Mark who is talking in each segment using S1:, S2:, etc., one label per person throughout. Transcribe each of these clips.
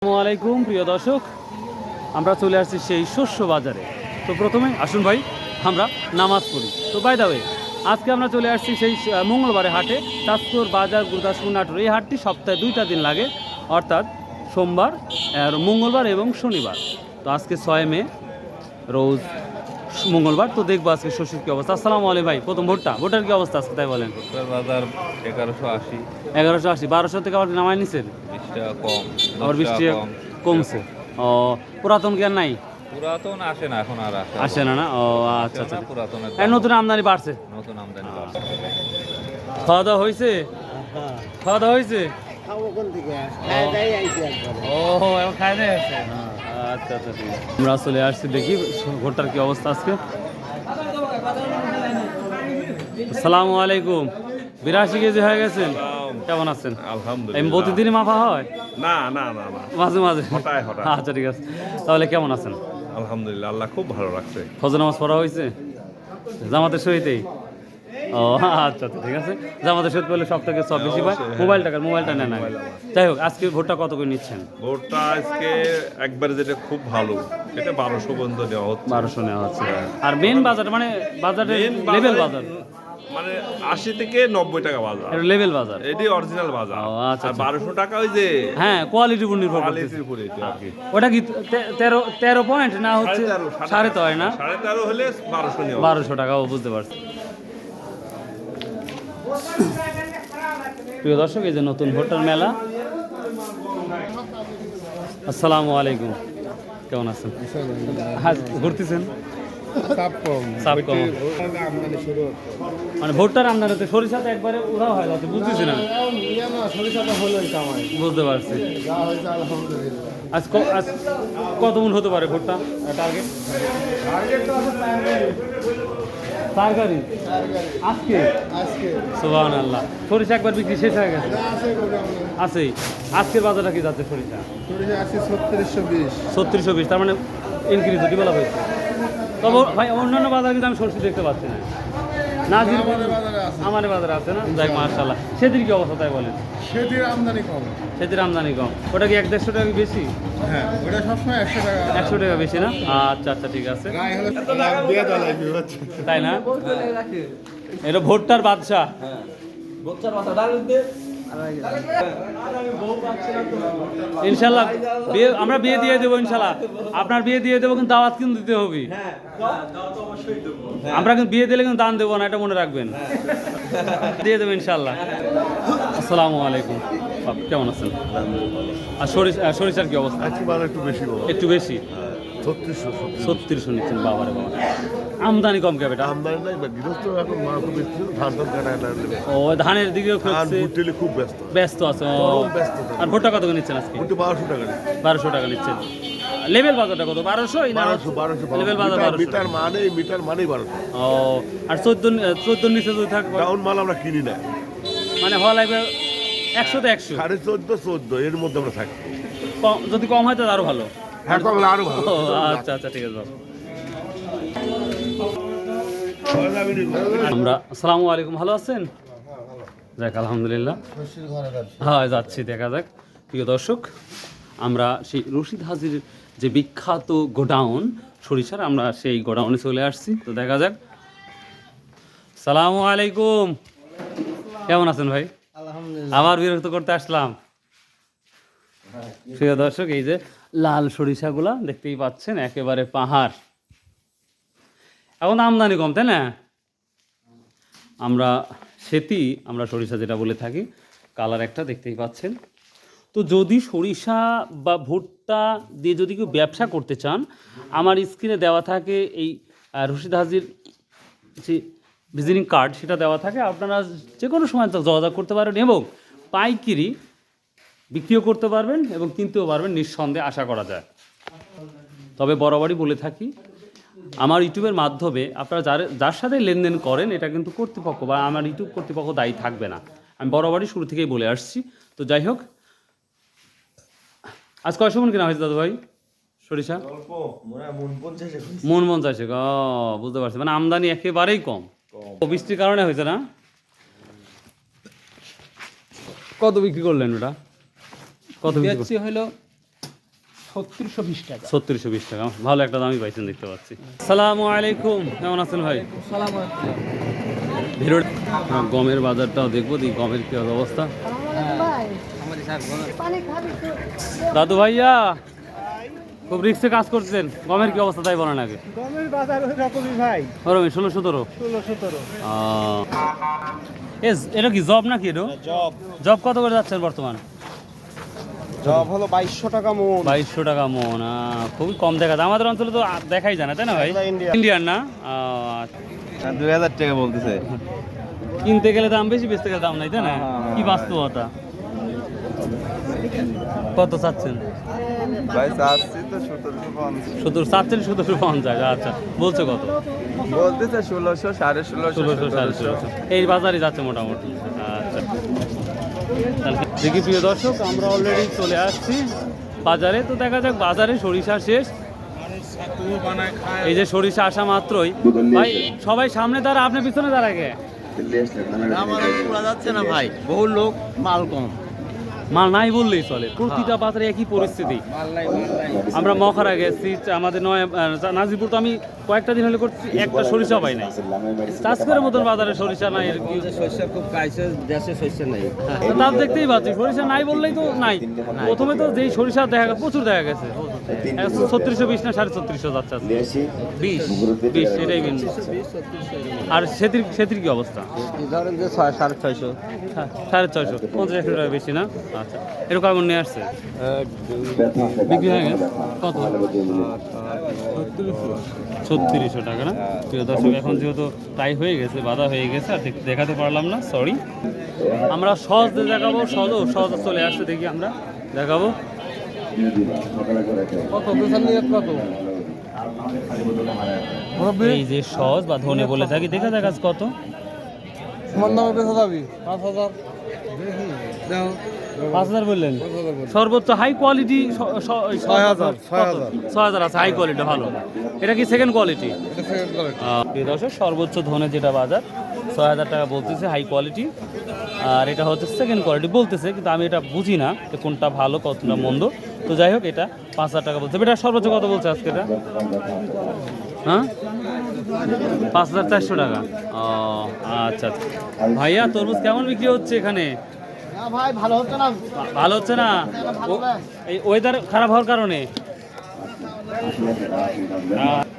S1: আসসালামু আলাইকুম প্রিয় দর্শক, আমরা চলে আসছি সেই শস্য বাজারে। তো প্রথমে আসুন ভাই আমরা নামাজ পড়ি। তো বাই দা ওয়ে, আজকে আমরা চলে আসছি সেই মঙ্গলবারে হাটে, চাঁদপুর বাজার গুরুদাসপুর নাটোর। এই হাটটি সপ্তাহে 2টা দিন লাগে, অর্থাৎ সোমবার, মঙ্গলবার এবং শনিবার। তো আজকে 6 মে, রোজ মঙ্গলবার। তো দেখবো আজকে শস্যের কী অবস্থা। আসসালামু আলাইকুম ভাই। প্রথম ভোটার কী অবস্থা আজকে তাই বলেন?
S2: বাজার 1180।
S1: 1180, 1200 থেকে আবার নামায় নিচ্ছেন?
S2: 20 টাকা কম,
S1: আবার 20 টাকা কমছে। ও, পুরাতন জ্ঞান নাই?
S2: পুরাতন আসে না এখন, আর
S1: আসে না। ও আচ্ছা আচ্ছা,
S2: পুরাতন
S1: নতুন আমদানি বাড়ছে।
S2: নতুন আমদানি বাড়ছে।
S1: খাওয়া দাওয়া হয়েছে? খাওয়া দাওয়া হয়েছে? ও, এখন খাই দাই আছে। আচ্ছা আচ্ছা, ঠিক আছে। আমরা চলে আসছি, দেখি ভোটার কি অবস্থা আজকে। আসসালামু আলাইকুম। 82 কেজি হয়ে গেছেন, কেমন আছেন?
S2: আলহামদুলিল্লাহ।
S1: প্রতিদিনই মাপা হয়?
S2: না না না না,
S1: মাঝে মাঝে।
S2: হঠাৎ হঠাৎ।
S1: আচ্ছা ঠিক আছে, তাহলে কেমন আছেন?
S2: আলহামদুলিল্লাহ, আল্লাহ খুব ভালো রাখছে।
S1: ফজর নামাজ পড়া হয়েছে জামাতের সহিতেই? ও আচ্ছা আচ্ছা, ঠিক আছে। জামাতের সহিত করলে সব থেকে সব বেশি পায়। মোবাইলটা নেন না। যাই হোক, আজকে ভোটটা কত করে নিচ্ছেন?
S2: ভোটটা আজকে একবার যেটা খুব ভালো, সেটা 1200 পর্যন্ত দেওয়া হচ্ছে।
S1: 1200 নেওয়া হচ্ছে। আর মেন বাজার মানে বাজারের লেভেল বাজার
S2: মানে 80 থেকে 90 টাকা বাজার,
S1: লেভেল বাজার,
S2: এটি অরিজিনাল বাজার।
S1: ও আচ্ছা
S2: আর
S1: আচ্ছা।
S2: 1200 টাকা ওই যে
S1: হ্যাঁ, কোয়ালিটির উপর নির্ভর করতেছে।
S2: কোয়ালিটির উপরে এটা আর কি।
S1: ওটা কি 13 পয়েন্ট না হচ্ছে 13.5 হয় না?
S2: 13.5 হলে 1200 নেওয়া।
S1: 1200 টাকা, ও বুঝতে পারছি। প্রিয় দর্শক, এই যে নতুন ভোটার মেলা। আসসালামু আলাইকুম, কেমন আছেন? হ্যাঁ, ঘুরতেছেন? চাপ কম। মানে ভোটটার আমদানিতে সরিষাতে একবারে উড়াও হয়ে যাচ্ছে, বুঝতেছি না। বুঝতে পারছি। আজ কত মন হতে পারে ভোটটা টার্গেট? 4 গাড়ি আজকে? সুবহানাল্লাহ। সরিষা একবার বিক্রি শেষ হয়ে গেছে? আছেই। আজকের বাজারটা কি যাচ্ছে সরিষা? 3620। তার মানে ইনক্রিজ ডেভেলপ হয়েছে। তবে ভাই অন্যান্য বাজারে কিন্তু আমি সরষে দেখতে পাচ্ছি না। আমার বাজারে আছে না? যাই, মাশাআল্লাহ। সেদিন কি অবস্থা তাই বলেন?
S3: সেদিন আমদানি কম।
S1: ওটা কি 1-150 টাকা বেশি?
S3: হ্যাঁ, ওটা সবসময়
S1: 100 টাকা বেশি না? আচ্ছা আচ্ছা, ঠিক আছে। তাই না? এটা ভোটটার বাদশা। ইনশাল্লাহ আমরা বিয়ে দিয়ে দেবো, ইনশাল্লাহ আপনার বিয়ে দিয়ে দেবো, কিন্তু দাওয়াত কিন্তু দিতে হবে। আমরা কিন্তু বিয়ে দিলে কিন্তু দান দেবো না, এটা মনে রাখবেন। দিয়ে দেবো ইনশাল্লাহ। আসসালামু আলাইকুম, কেমন আছেন? আর সরিষার কি অবস্থা? একটু বেশি 3600 নিচ্ছেন। বাবারে বাবা, আমদানি কম কে বেটা? ও, ধানের দিকে
S3: খুব
S1: ব্যস্ত আছে। আর ভোটটা কত করে নিচ্ছেন আজকে? 1200 টাকা নিচ্ছেন। লেভেল বাজারটা কত? 1200? লেভেল বাজার 1200।
S3: মিটার মানেই 1200।
S1: ও, আর 14 নিচে যদি থাকবে
S3: ডাউন মাল আমরা কিনি না,
S1: মানে হওয়া লাগবে 100 তে 100,
S3: 14.5 এর মধ্যে আমরা থাকি।
S1: যদি কম হয় তো আরো ভালো।
S3: হ্যাঁ, কমলে আরো ভালো।
S1: আচ্ছা আচ্ছা, ঠিক আছে। আমরা আসসালামু আলাইকুম, ভালো আছেন? যাক, আলহামদুলিল্লাহ। হ্যাঁ, যাচ্ছি, দেখা যাক। প্রিয় দর্শক, আমরা সেই রশিদ হাজির যে বিখ্যাত গোডাউন সরিষার, আমরা সেই গোডাউনে চলে আসছি। তো দেখা যাক। সালামু আলাইকুম, কেমন আছেন ভাই? আবার বিরক্ত করতে আসলাম। প্রিয় দর্শক, এই যে লাল সরিষাগুলা দেখতেই পাচ্ছেন, একেবারে পাহাড়। এখন আমদানি কম, তাই না? আমরা সরিষা যেটা বলে থাকি, কালার একটা দেখতেই পাচ্ছেন। তো যদি সরিষা বা ভুট্টা দিয়ে যদি কেউ ব্যবসা করতে চান, আমার স্ক্রিনে দেওয়া থাকে এই রশিদ হাজির যে ভিজিটিং কার্ড, সেটা দেওয়া থাকে। আপনারা যে কোনো সময় যোগাযোগ করতে পারেন এবং পাইকারি বিক্রিও করতে পারবেন এবং কিনতেও পারবেন, নিঃসন্দেহে আশা করা যায়। তবে বরাবরই বলে থাকি, আমার ইউটিউবের মাধ্যমে আপনারা যার সাথে লেনদেন করেন, এটা কিন্তু কর্তৃপক্ষ বা আমার ইউটিউব কর্তৃপক্ষ দায়ী থাকবে না। আমি বরাবরই শুরু থেকেই বলে আসছি। তো যাই হোক, আজ কয়শো মন কেনা হয়েছে দাদু ভাই সরিষা? মন 50। বুঝতে পারছি, মানে আমদানি একেবারেই কম। বৃষ্টির কারণে হয়েছে না? কত বিক্রি করলেন ওটা? কত বিক্রি হলো?
S4: 3620 টাকা।
S1: 3620 টাকা, ভালো একটা দামই পাইছেন দেখতে পাচ্ছি। আসসালামু আলাইকুম, কেমন আছেন ভাই? ভিড় গমের বাজারটাও দেখবো, দিই গমের কি অবস্থা। দাদু ভাইয়া খুব রিক্সে কাজ করছেন, গমের কি অবস্থা তাই বলেন আগে।
S4: গমের বাজার ওই রকমই ভাই,
S1: ওরকম 16-17।
S4: 16-17
S1: এটা কি জব নাকি? এটা
S4: জব।
S1: জব কত করে যাচ্ছেন বর্তমান?
S4: জব হলো 2200 টাকা মন।
S1: 2200 টাকা মন, খুবই কম দেখা যায় আমাদের অঞ্চলে, তো দেখাই যায় না তাই না ভাই? ইন্ডিয়ান না?
S5: 2000 টাকা বলতেছে।
S1: কিনতে গেলে দাম বেশি, বেচতে গেলে দাম নাই তাই না? কি বাস্তবতা। কত চাচ্ছেন?
S5: ভাই চাচ্ছি তো 1750।
S1: 17 চাচ্ছেন, 1750। আচ্ছা, বলছে কত?
S5: বলতেছে 1600, 1650,
S1: 1600-1650 এই বাজারে যাচ্ছে মোটামুটি। আচ্ছা, তাহলে দেখি প্রিয় দর্শক, আমরা অলরেডি চলে আসছি বাজারে। তো দেখা যাক, বাজারে সরিষা শেষ। এই যে সরিষা আসা মাত্রই ভাই সবাই সামনে দাঁড়া, আপনি পিছনে দাঁড়াগে।
S5: যাচ্ছে না ভাই, বহু লোক, মাল কম।
S1: মাল নাই বললেই চলে, প্রতিটা বাজারে একই পরিস্থিতি। আমরা মখারা গেছি, আমাদের নাজিরপুর তো আমি কয়েকটা দিন হলে করছি, একটা সরিষা পাই নাই। চাষকরের মতন বাজারে সরিষা নাই।
S5: শস্য খুব কাইছে, দেশে শস্য নাই।
S1: তার দেখতেই পাচ্ছি সরিষা নাই বললেই তো নাই। প্রথমে তো যেই সরিষা দেখা গেছে, প্রচুর দেখা গেছে 3620 না 3650 যাচ্ছে আজকে। 20 এটাই বিন। আর সেতির কি অবস্থা?
S5: ধরেন যে 650-650।
S1: 650, 50 টাকা বেশি না? আচ্ছা, এরকম কেমন নিয়ে আসছে? বিক্রি হয়ে গেছে কত? 3600 টাকা না? প্রিয় দর্শক, এখন যেহেতু টাই হয়ে গেছে, বাধা হয়ে গেছে, আর দেখাতে পারলাম না, সরি। আমরা সহজ দেখাবো, সহজ চলে আসছে, দেখি আমরা দেখাবো। এই যে সহজ বা ধনে বলে থাকি, দেখা যাক আজ কত। 5000 বললেন? সর্বোচ্চ হাই কোয়ালিটি 6000 আছে, হাই কোয়ালিটি ভালো। এটা কি সেকেন্ড কোয়ালিটি? দর্শক, সর্বোচ্চ ধনে যেটা বাজার 6000 টাকা বলতেছে, হাই কোয়ালিটি। আর এটা হচ্ছে সেকেন্ড কোয়ালিটি বলতেছে, কিন্তু আমি এটা বুঝি না যে কোনটা ভালো কতটা মন্দ। তো যাই হোক, এটা 5000 টাকা বলছে। এটা সর্বোচ্চ কত বলছে আজকে এটা? হ্যাঁ, 5400 টাকা। ও আচ্ছা আচ্ছা। ভাইয়া, তরমুজ কেমন বিক্রি হচ্ছে এখানে?
S4: না ভাই, ভালো হচ্ছে না।
S1: ভালো হচ্ছে না? এই ওয়েদার খারাপ হওয়ার কারণে।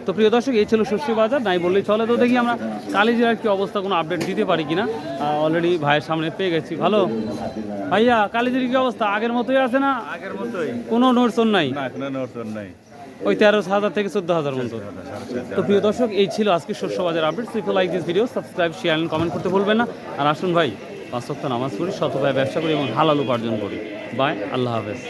S1: তো প্রিয় দর্শক, এই ছিল শস্য বাজার, নাই বললেই চলে। তো দেখি আমরা কালিজিরার কি অবস্থা, কোনো আপডেট দিতে পারি কিনা। অলরেডি ভাইয়ের সামনে পেয়ে গেছি। ভালো ভাইয়া, কালিজির কি অবস্থা? আগের মতোই আছে না?
S5: আগের মতোই,
S1: কোনো নড়চড় নাই?
S5: না কোনো নড়চড় নাই।
S1: ওই 13,000 থেকে 14,000 মতো। তো প্রিয় দর্শক, এই ছিল আজকে শস্য বাজার update. If you like this video, subscribe, share and comment করতে ভুলবেন না। আর আসুন ভাই, 5 ওয়াক্ত নামাজ পড়ি, শতভাবে ব্যবসা করি এবং হালাল উপার্জন করি। বাই, আল্লাহ হাফেজ।